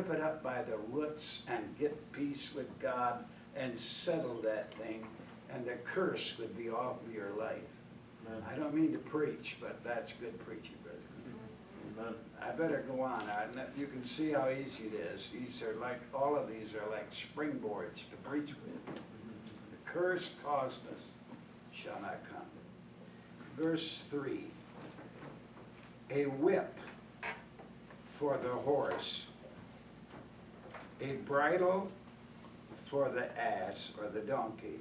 rip it up by the roots and get peace with God and settle that thing, and the curse would be off of your life. Amen. I don't mean to preach, but that's good preaching, brother. Amen. I better go on. You can see how easy it is. These are like, all of these are like springboards to preach with. The curse caused us shall not come. Verse 3. A whip for the horse, a bridle for the ass or the donkey,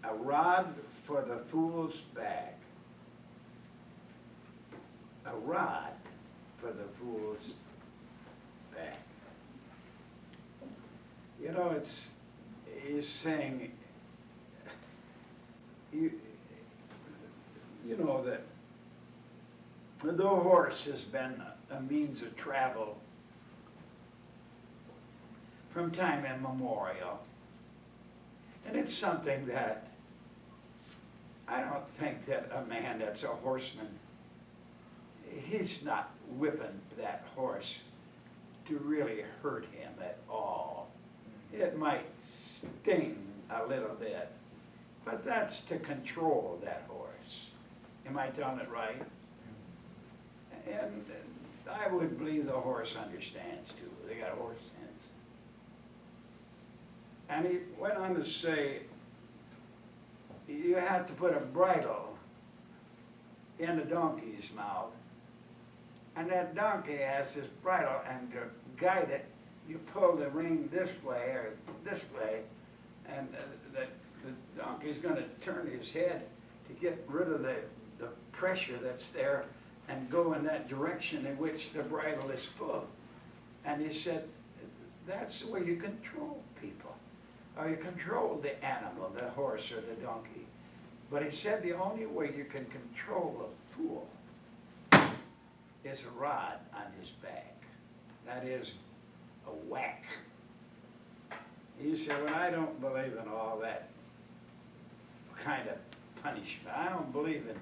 a rod for the fool's back, a rod for the fool's back. You know, he's saying, you know that the horse has been a means of travel from time immemorial. And it's something that I don't think that a man that's a horseman, he's not whipping that horse to really hurt him at all. It might sting a little bit, but that's to control that horse. Am I telling it right? And I would believe the horse understands too. They got horse sense. And he went on to say, you have to put a bridle in the donkey's mouth, and that donkey has his bridle, and to guide it, you pull the rein this way or this way, and the donkey's going to turn his head to get rid of the pressure that's there and go in that direction in which the bridle is full. And he said, that's the way you control people, or you control the animal, the horse or the donkey. But he said the only way you can control a fool is a rod on his back. That is a whack. He said, well, I don't believe in all that kind of punishment. I don't believe in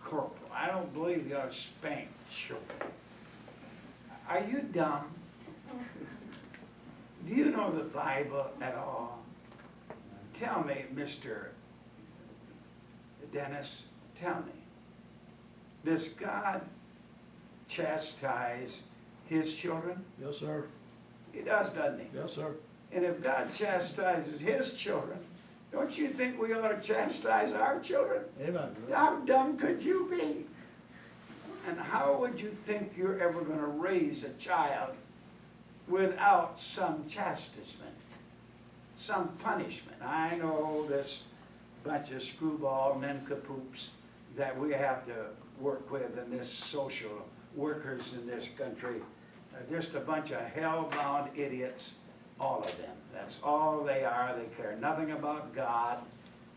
corporal. I don't believe you ought to spank children. Are you dumb? Do you know the Bible at all? Tell me, Mr. Dennis, tell me. Does God chastise his children? Yes, sir. He does, doesn't he? Yes, sir. And if God chastises his children, don't you think we ought to chastise our children? Amen. How dumb could you be? And how would you think you're ever going to raise a child without some chastisement, some punishment? I know this bunch of screwball nincompoops that we have to work with in this social workers in this country, just a bunch of hell-bound idiots, all of them. That's all they are. They care nothing about God.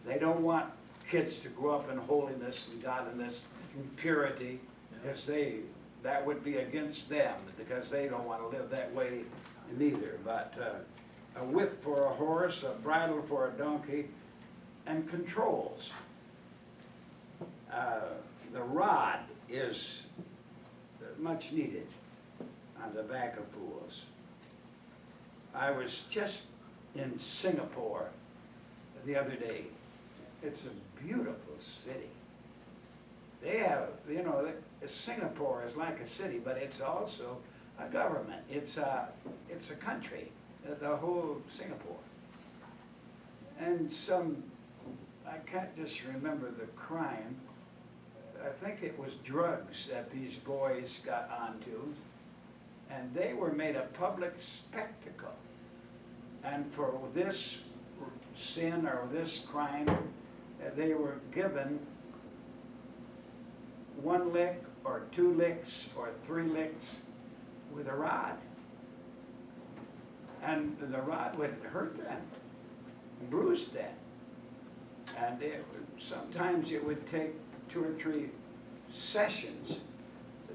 They don't want kids to grow up in holiness and godliness and purity, because that would be against them, because they don't want to live that way neither. But a whip for a horse, a bridle for a donkey, and controls. The rod is much needed on the back of fools. I was just in Singapore the other day. It's a beautiful city. They have, Singapore is like a city, but it's also a government. It's a country, the whole Singapore. And I can't just remember the crime. I think it was drugs that these boys got onto, and they were made a public spectacle. And for this sin or this crime, they were given 1 lick or 2 licks or 3 licks with a rod. And the rod would hurt them, bruise them. And sometimes it would take 2 or 3 sessions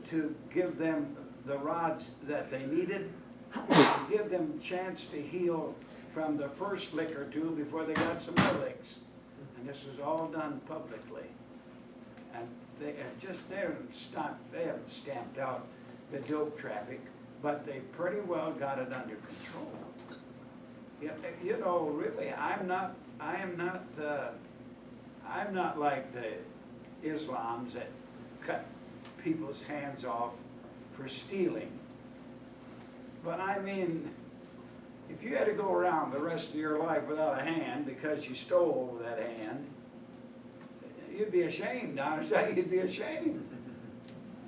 to give them the rods that they needed, to give them a chance to heal from the first lick or 2 before they got some more licks. And this was all done publicly. And they haven't stamped out the dope traffic, but they pretty well got it under control. You know, really, I'm not like the Islams that cut people's hands off for stealing. But I mean, if you had to go around the rest of your life without a hand because you stole that hand, you'd be ashamed. Honestly, you'd be ashamed.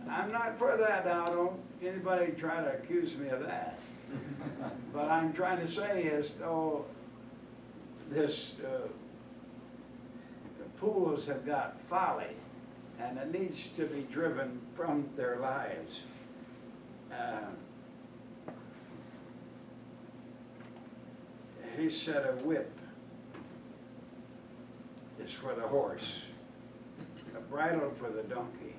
I'm not for that now. Don't anybody try to accuse me of that. But I'm trying to say is, oh, this fools have got folly, and it needs to be driven from their lives. He said a whip is for the horse, a bridle for the donkey,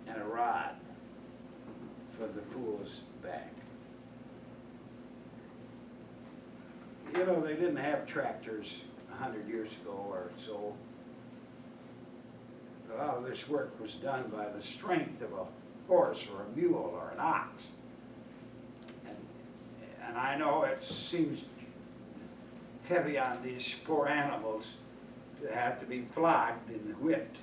and a rod for the fool's back. You know, they didn't have tractors 100 years ago or so. A lot of this work was done by the strength of a horse or a mule or an ox. And I know it seems heavy on these poor animals to have to be flogged and whipped.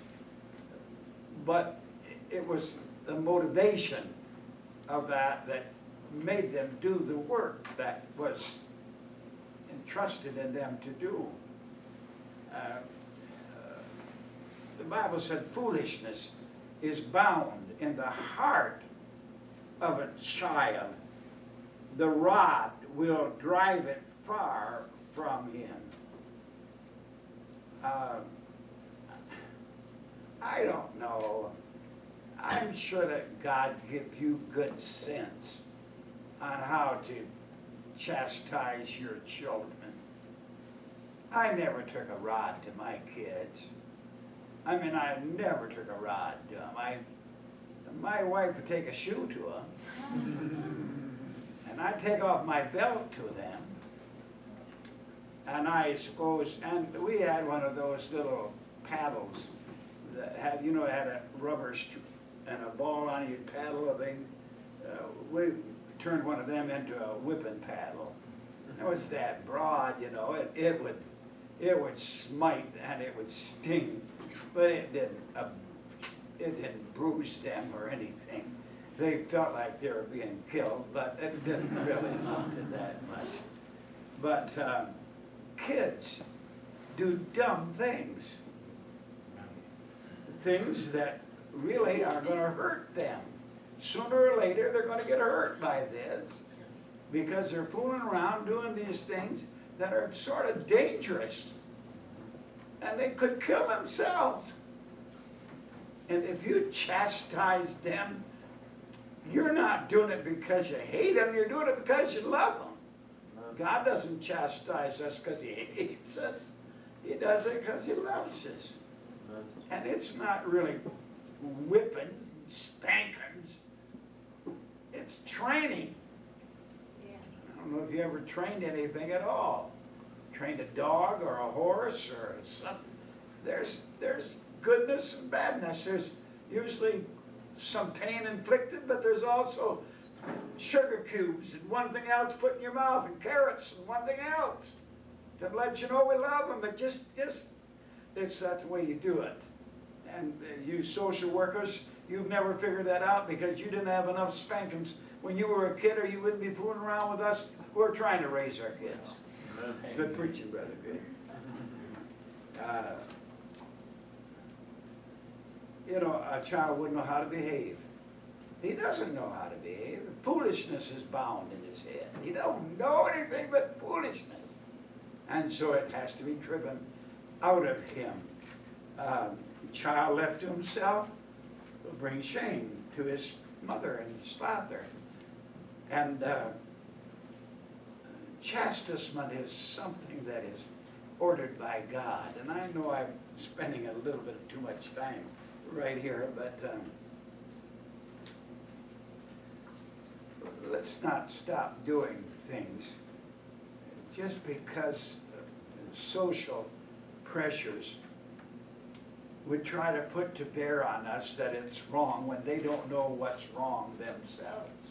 But it was the motivation of that made them do the work that was entrusted in them to do. The Bible said foolishness is bound in the heart of a child. The rod will drive it far from him. I don't know. I'm sure that God gives you good sense on how to chastise your children. I never took a rod to my kids. I mean, I never took a rod to them. My wife would take a shoe to them, and I'd take off my belt to them. And I suppose, and we had one of those little paddles that had, you know, had a rubber and a ball on it, you'd paddle a thing. We turned one of them into a whipping paddle. It was that broad, you know, it would smite and it would sting, but it didn't bruise them or anything. They felt like they were being killed, but it didn't really amount to that much. But kids do dumb things, things that really are going to hurt them. Sooner or later, they're going to get hurt by this because they're fooling around doing these things that are sort of dangerous, and they could kill themselves. And if you chastise them, you're not doing it because you hate them, you're doing it because you love them. God doesn't chastise us because he hates us. He does it because he loves us. And it's not really whipping, spankings. It's training. I don't know if you ever trained anything at all. Trained a dog or a horse or something. There's goodness and badness. There's usually some pain inflicted, but there's also sugar cubes and one thing else put in your mouth, and carrots and one thing else to let you know we love them. But just it's that the way you do it. And you social workers, you've never figured that out because you didn't have enough spankings when you were a kid, or you wouldn't be fooling around with us. We're trying to raise our kids. Good preaching, brother. Good. You know, a child wouldn't know how to behave. He doesn't know how to behave. Foolishness is bound in his head. He don't know anything but foolishness. And so it has to be driven out of him. Child left to himself will bring shame to his mother and his father. And chastisement is something that is ordered by God. And I know I'm spending a little bit too much time right here, but let's not stop doing things just because social pressures. would try to put to bear on us that it's wrong when they don't know what's wrong themselves.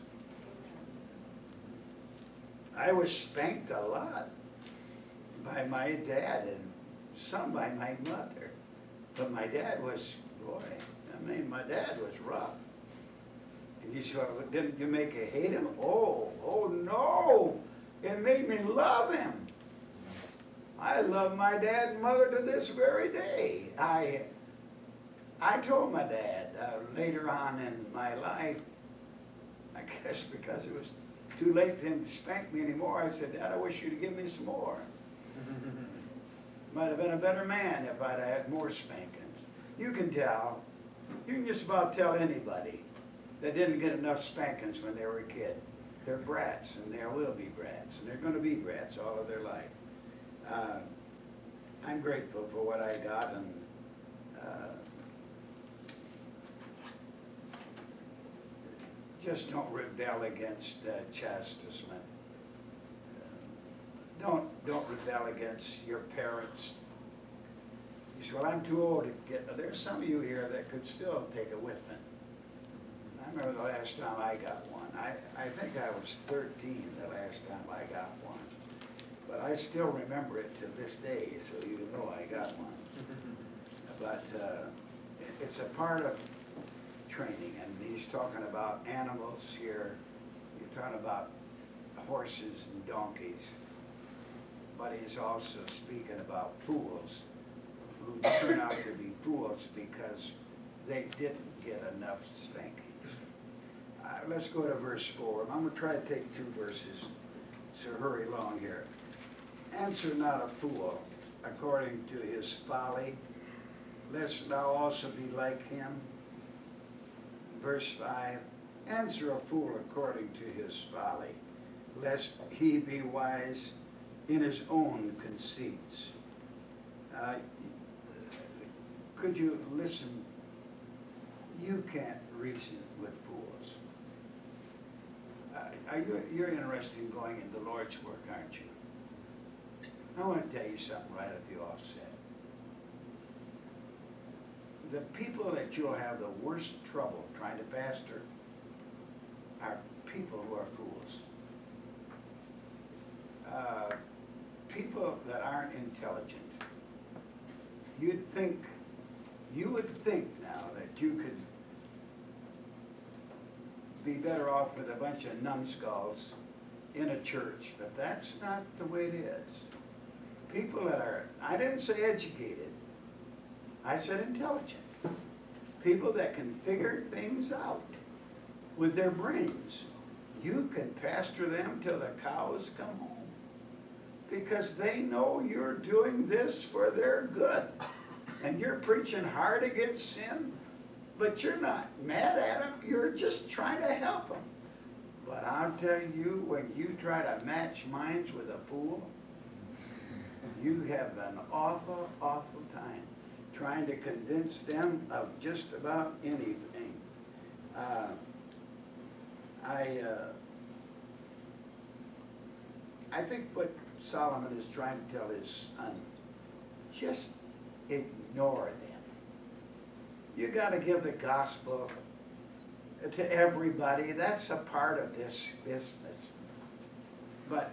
I was spanked a lot by my dad and some by my mother. But my dad was, boy, my dad was rough. And you say, well, didn't you make you hate him? Oh no! It made me love him. I love my dad and mother to this very day. I told my dad later on in my life, I guess because it was too late for him to spank me anymore, I said, Dad, I wish you'd give me some more. Might have been a better man if I'd had more spankings. You can tell, you can just about tell anybody that didn't get enough spankings when they were a kid. They're brats, and they will be brats, and they're going to be brats all of their life. I'm grateful for what I got, and just don't rebel against chastisement. Don't rebel against your parents. You say, well, I'm too old to get. There's some of you here that could still take a whipping. I remember the last time I got one. I think I was 13 the last time I got one. But I still remember it to this day, so you know I got one. But it's a part of training, and he's talking about animals here. You're talking about horses and donkeys. But he's also speaking about fools who turn out to be fools because they didn't get enough spankings. Let's go to verse 4. I'm going to try to take 2 verses, so hurry along here. Answer not a fool according to his folly, lest thou also be like him. Verse 5, answer a fool according to his folly, lest he be wise in his own conceits. Could you listen? You can't reason with fools. You're interested in going into the Lord's work, aren't you? I want to tell you something right at the offset. The people that you'll have the worst trouble trying to pastor are people who are fools. People that aren't intelligent. You would think now that you could be better off with a bunch of numbskulls in a church, but that's not the way it is. People that are, I didn't say educated, I said intelligent. People that can figure things out with their brains. You can pastor them till the cows come home because they know you're doing this for their good. And you're preaching hard against sin, but you're not mad at them. You're just trying to help them. But I'll tell you, when you try to match minds with a fool, you have an awful, awful time trying to convince them of just about anything. I think what Solomon is trying to tell his son, just ignore them. You got to give the gospel to everybody. That's a part of this business. But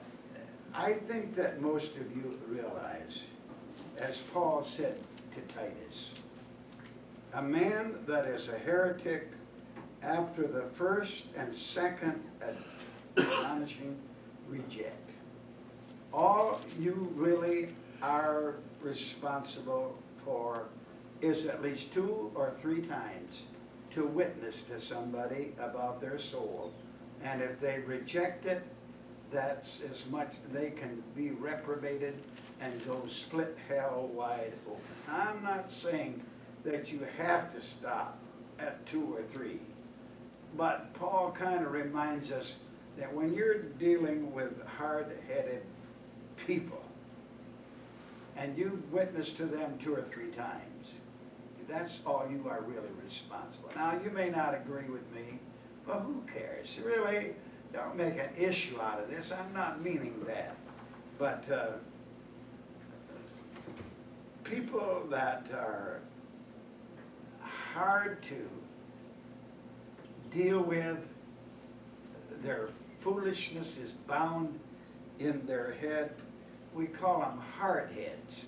I think that most of you realize, as Paul said to Titus, a man that is a heretic after the first and second admonishing reject. All you really are responsible for is at least 2 or 3 times to witness to somebody about their soul. And if they reject it, that's as much, they can be reprobated and go split hell wide open. I'm not saying that you have to stop at 2 or 3, but Paul kind of reminds us that when you're dealing with hard-headed people and you witness to them 2 or 3 times, that's all you are really responsible. Now, you may not agree with me, but who cares? Really, don't make an issue out of this. I'm not meaning that. But people that are hard to deal with. Their foolishness is bound in their head. We call them hardheads.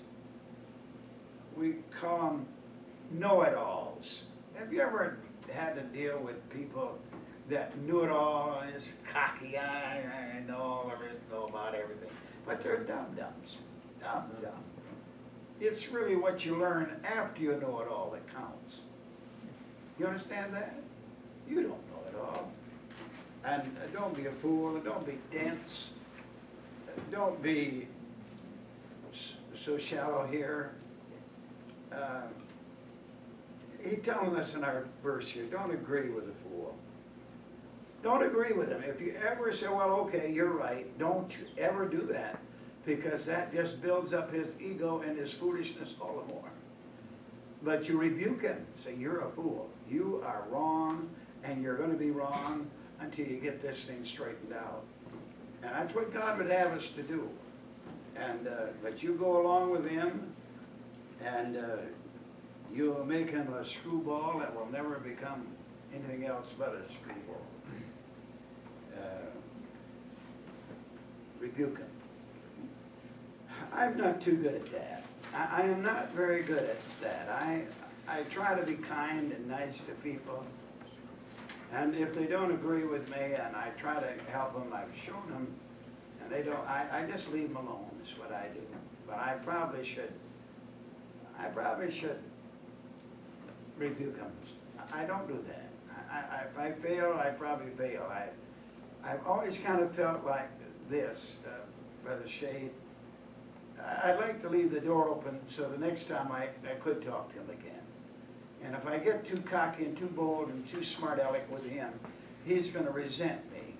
We call them know-it-alls. Have you ever had to deal with people that knew it all and is cocky? I know all of it, know about everything. But they're dum-dums. Dum-dum. It's really what you learn after you know it all that counts. You understand that? You don't know it all. And don't be a fool, and don't be dense. Don't be so shallow here. He's telling us in our verse here, don't agree with a fool. Don't agree with him. If you ever say, well, okay, you're right, don't you ever do that, because that just builds up his ego and his foolishness all the more. But you rebuke him, say, you're a fool. You are wrong, and you're going to be wrong until you get this thing straightened out. And that's what God would have us to do. And but you go along with him, and you'll make him a screwball that will never become anything else but a screwball. Rebuke him. I'm not too good at that. I am not very good at that. I try to be kind and nice to people. And if they don't agree with me and I try to help them, I've shown them, and they don't, I just leave them alone, is what I do. But I probably should rebuke them. I don't do that. If I fail, I probably fail. I've always kind of felt like this, Brother Shade. I'd like to leave the door open so the next time I could talk to him again. And if I get too cocky and too bold and too smart aleck with him, he's going to resent me.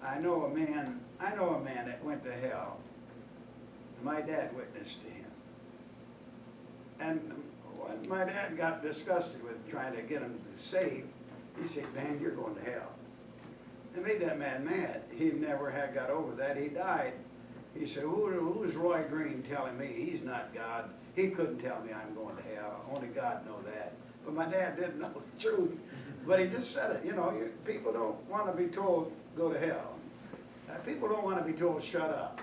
I know a man that went to hell. My dad witnessed to him. And when my dad got disgusted with trying to get him saved, he said, man, you're going to hell. It made that man mad. He never had got over that. He died. He said, who's Roy Green telling me he's not God? He couldn't tell me I'm going to hell. Only God knows that. But my dad didn't know the truth. But he just said it. You know, people don't want to be told go to hell. People don't want to be told shut up.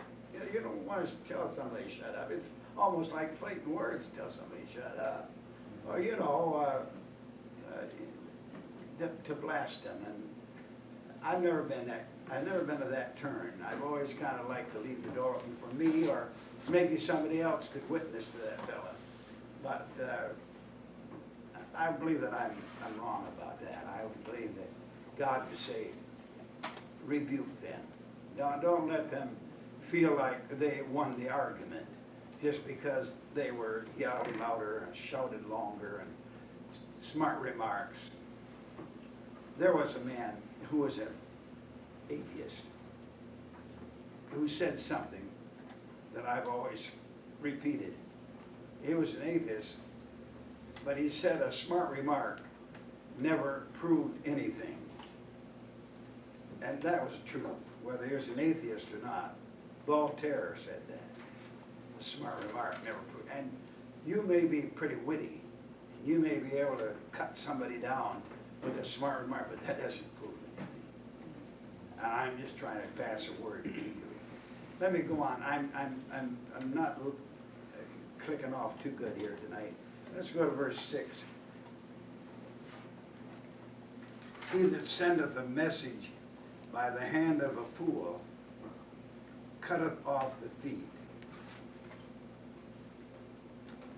You don't want to tell somebody shut up. It's almost like fighting words to tell somebody shut up. Or, you know, to blast them. And I've never been of that turn. I've always kind of liked to leave the door open for me, or maybe somebody else could witness to that fella. But I believe that I'm wrong about that. I believe that God would say, rebuke them. Don't let them feel like they won the argument just because they were yelled louder and shouted longer and smart remarks. There was a man who was an atheist who said something that I've always repeated. He was an atheist, but he said a smart remark never proved anything. And that was the truth, whether he was an atheist or not. Voltaire said that. A smart remark never proved. And you may be pretty witty. You may be able to cut somebody down with a smart remark, but that doesn't prove anything. And I'm just trying to pass a word to you. Let me go on. I'm not clicking off too good here tonight. Let's go to verse 6. He that sendeth a message by the hand of a fool cutteth off the feet,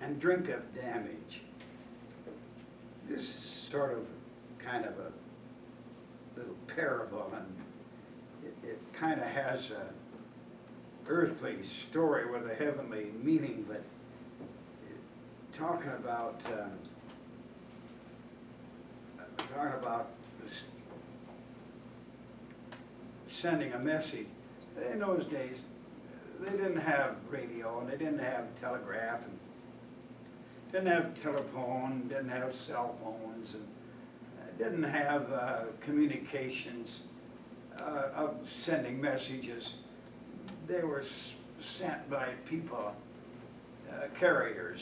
and drinketh damage. This is sort of kind of a little parable, and it kind of has a earthly story with a heavenly meaning, but talking about this, sending a message. In those days, they didn't have radio, and they didn't have telegraph, and didn't have telephone, didn't have cell phones, and didn't have communications of sending messages. They were sent by people, carriers,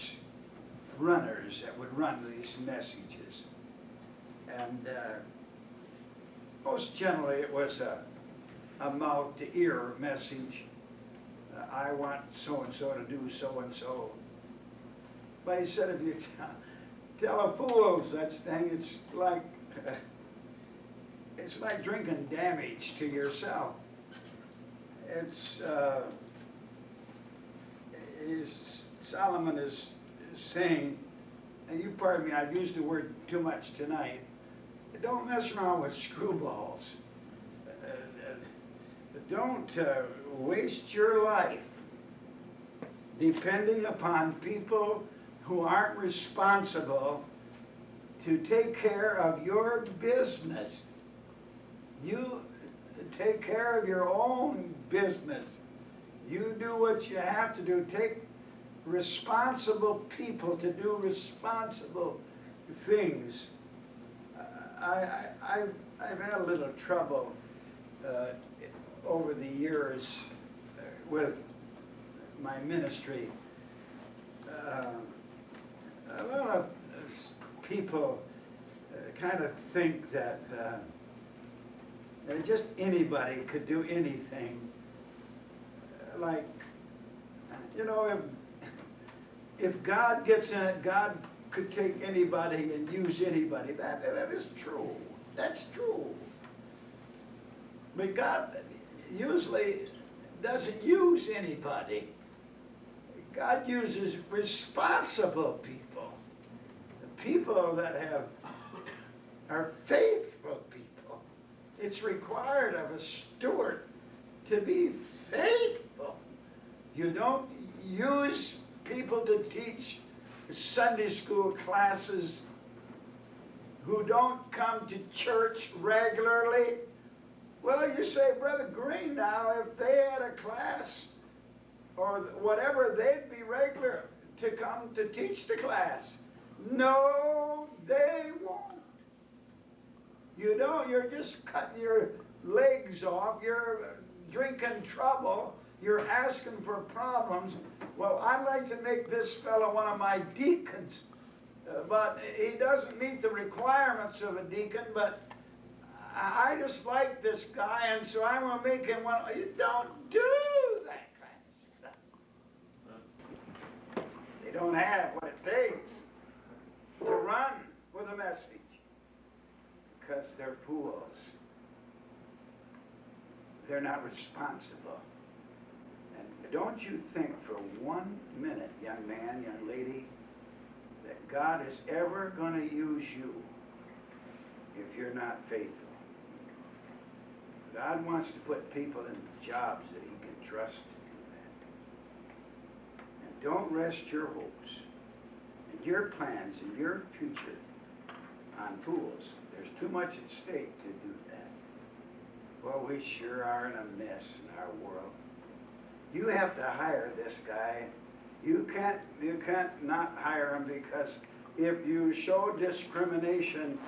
runners that would run these messages. And most generally it was a mouth-to-ear message. I want so-and-so to do so-and-so. But he said, if you tell a fool such thing, it's like drinking damage to yourself. Solomon is saying, and you pardon me, I've used the word too much tonight, don't mess around with screwballs. Don't waste your life depending upon people who aren't responsible to take care of your business. You take care of your own business. You do what you have to do. Take responsible people to do responsible things. I've had a little trouble over the years with my ministry. A lot of people kind of think that just anybody could do anything. Like, you know, if God gets in it, God could take anybody and use anybody. That is true. That's true. But God usually doesn't use anybody. God uses responsible people, people that are faithful people. It's required of a steward to be faithful. You don't use people to teach Sunday school classes who don't come to church regularly. Well, you say, Brother Green, now, if they had a class or whatever, they'd be regular to come to teach the class. No, they won't. You don't. You're just cutting your legs off. You're drinking trouble. You're asking for problems. Well, I'd like to make this fellow one of my deacons, but he doesn't meet the requirements of a deacon, but I just like this guy, and so I'm going to make him one. You don't do that kind of stuff. They don't have what it takes to run with a message because they're fools. They're not responsible. And don't you think for 1 minute, young man, young lady, that God is ever going to use you if you're not faithful. God wants to put people in jobs that he can trust to do that. And don't rest your hopes and your plans and your future on fools. There's too much at stake to do that. Well, we sure are in a mess in our world. You have to hire this guy. You can't not hire him, because if you show discrimination,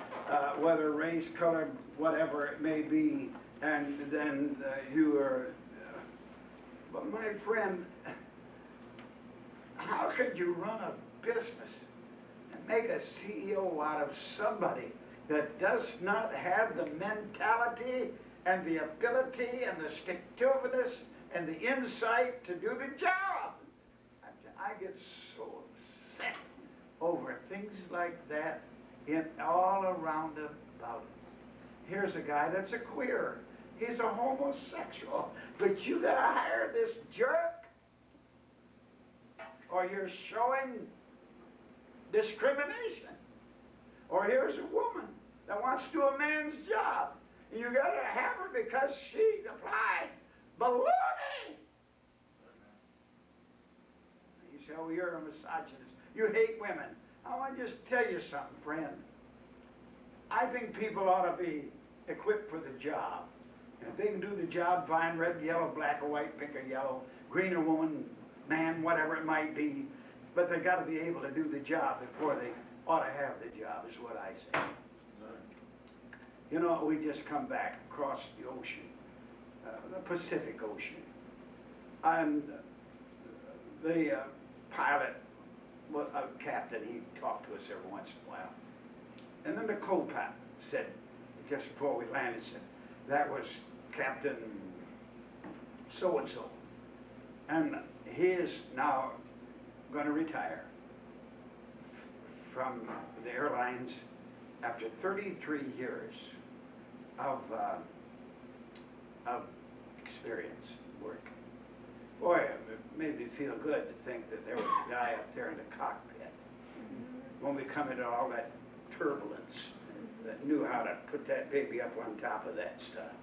whether race, color, whatever it may be, and then you are, but my friend, how could you run a business and make a CEO out of somebody that does not have the mentality and the ability and the stick-to-itiveness and the insight to do the job? I get so upset over things like that all around about it. Here's a guy that's a queer. He's a homosexual. But you gotta hire this jerk, or you're showing discrimination. Or here's a woman that wants to do a man's job. And you gotta have her because she applied. Baloney! You say, oh, you're a misogynist. You hate women. I want to just tell you something, friend. I think people ought to be equipped for the job. And if they can do the job, fine, red, yellow, black or white, pink or yellow, green or woman, man, whatever it might be. But they got to be able to do the job before they ought to have the job, is what I say. You know, we just come back across the ocean, the Pacific Ocean. And the pilot well, a captain, he talked to us every once in a while. And then the co-pilot said, just before we landed, said, that was Captain so-and-so. And he is now going to retire from the airlines after 33 years of experience, work. Boy, it made me feel good to think that there was a guy up there in the cockpit when we come into all that turbulence that knew how to put that baby up on top of that stuff.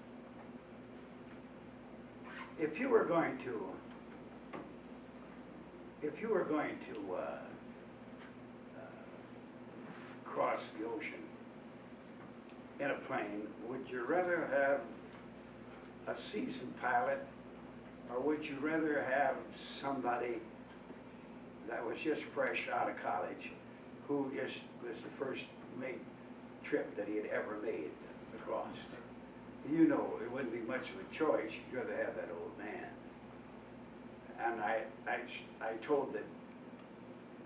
If you were going to cross the ocean in a plane, would you rather have a seasoned pilot, or would you rather have somebody that was just fresh out of college, who just was the first trip that he had ever made across? You know, it wouldn't be much of a choice. You'd rather have that old man. And I told that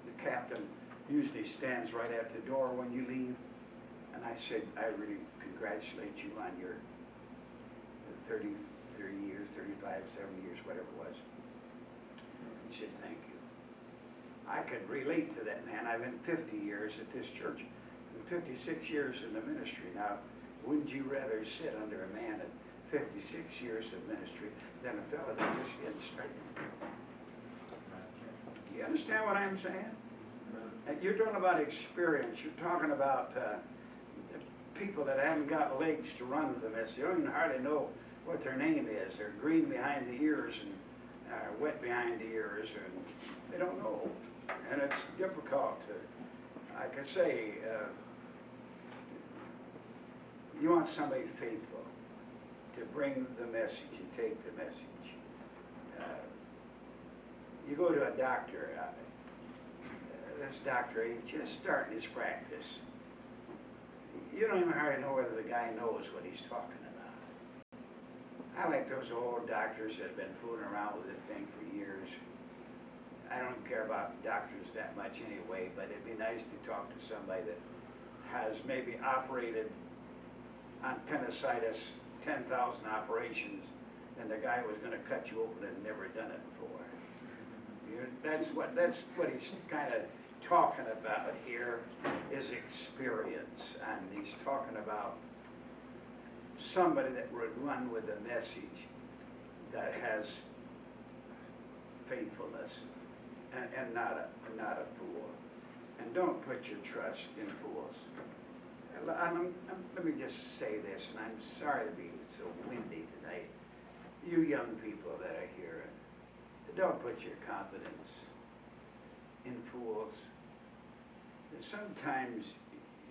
the captain usually stands right at the door when you leave, and I said, I really congratulate you on your 30 years, 35, 70 years, whatever it was. He said, thank you. I could relate to that man. I've been 50 years at this church and 56 years in the ministry. Now, wouldn't you rather sit under a man at 56 years of ministry than a fellow that just getting started? Do you understand what I'm saying? And you're talking about experience. You're talking about people that haven't got legs to run with them. They don't even hardly know what their name is. They're green behind the ears and wet behind the ears, and they don't know. And it's difficult to, like I say, you want somebody faithful to bring the message and take the message. You go to a doctor, this doctor, he's just starting his practice. You don't even hardly know whether the guy knows what he's talking about. I like those old doctors that have been fooling around with this thing for years. I don't care about doctors that much anyway, but it'd be nice to talk to somebody that has maybe operated on appendicitis 10,000 operations, and the guy was going to cut you open and never done it before. That's what he's kind of talking about here, is experience, and he's talking about somebody that would run with a message that has faithfulness and not a fool. And don't put your trust in fools. Let me just say this, and I'm sorry to be so windy tonight. You young people that are here, don't put your confidence in fools. Sometimes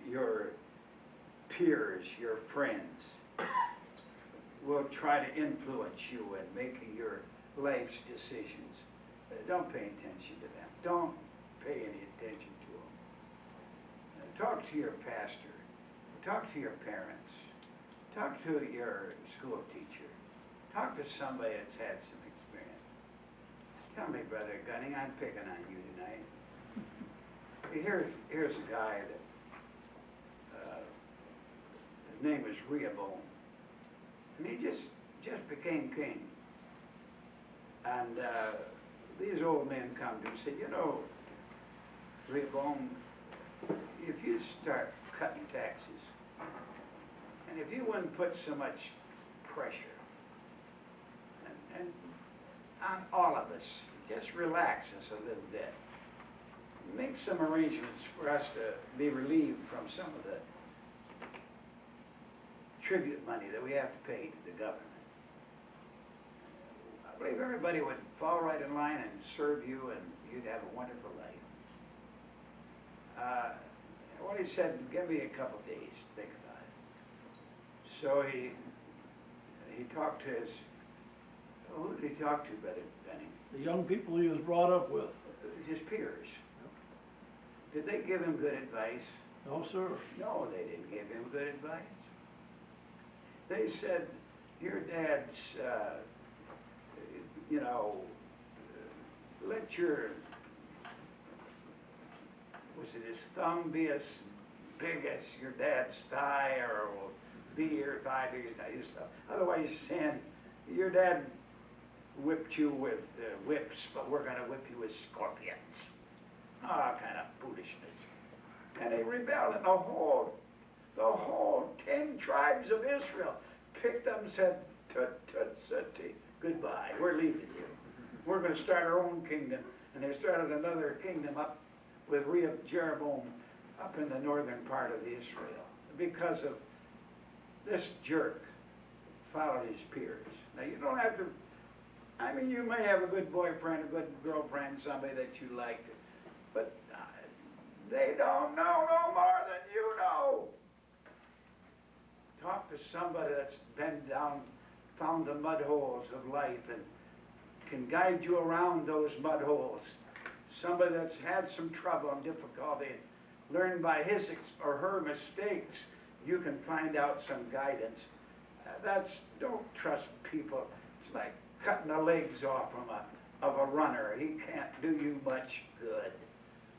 your peers, your friends, will try to influence you in making your life's decisions. Don't pay attention to them. Don't pay any attention to them. Talk to your pastor. Talk to your parents. Talk to your school teacher. Talk to somebody that's had some experience. Tell me, Brother Gunning, I'm picking on you tonight. Here's a guy that, his name is Rehoboam. And he just became king. And these old men come to him and say, you know, Rehoboam, if you start cutting taxes, and if you wouldn't put so much pressure and on all of us, just relax us a little bit. Make some arrangements for us to be relieved from some of the tribute money that we have to pay to the government. I believe everybody would fall right in line and serve you, and you'd have a wonderful life. Well, he said, give me a couple days to think about it. So he talked to his, who did he talk to, Brother Benning? The young people he was brought up with. His peers. Did they give him good advice? No, sir. No, they didn't give him good advice. They said, your dad's, let your was it his thumb be as big as your dad's thigh, or will be your thigh big as his thumb? Otherwise, he's saying, your dad whipped you with whips, but we're gonna whip you with scorpions. Ah, kind of foolishness. And they rebelled, and the whole 10 tribes of Israel picked up and said, tut, tut, sutty, goodbye, we're leaving you. We're gonna start our own kingdom. And they started another kingdom up with Jeroboam up in the northern part of Israel, because of this jerk followed his peers. Now you don't have to, I mean, you may have a good boyfriend, a good girlfriend, somebody that you like, but they don't know no more than you know. Talk to somebody that's been down, found the mud holes of life and can guide you around those mud holes. Somebody that's had some trouble and difficulty, learned by his or her mistakes, you can find out some guidance. Don't trust people. It's like cutting the legs off of a runner. He can't do you much good.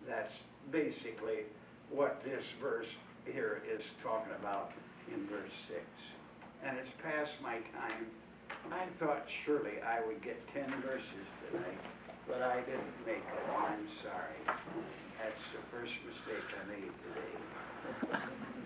That's basically what this verse here is talking about in verse 6. And it's past my time. I thought surely I would get 10 verses tonight, but I didn't make it. I'm sorry. That's the first mistake I made today.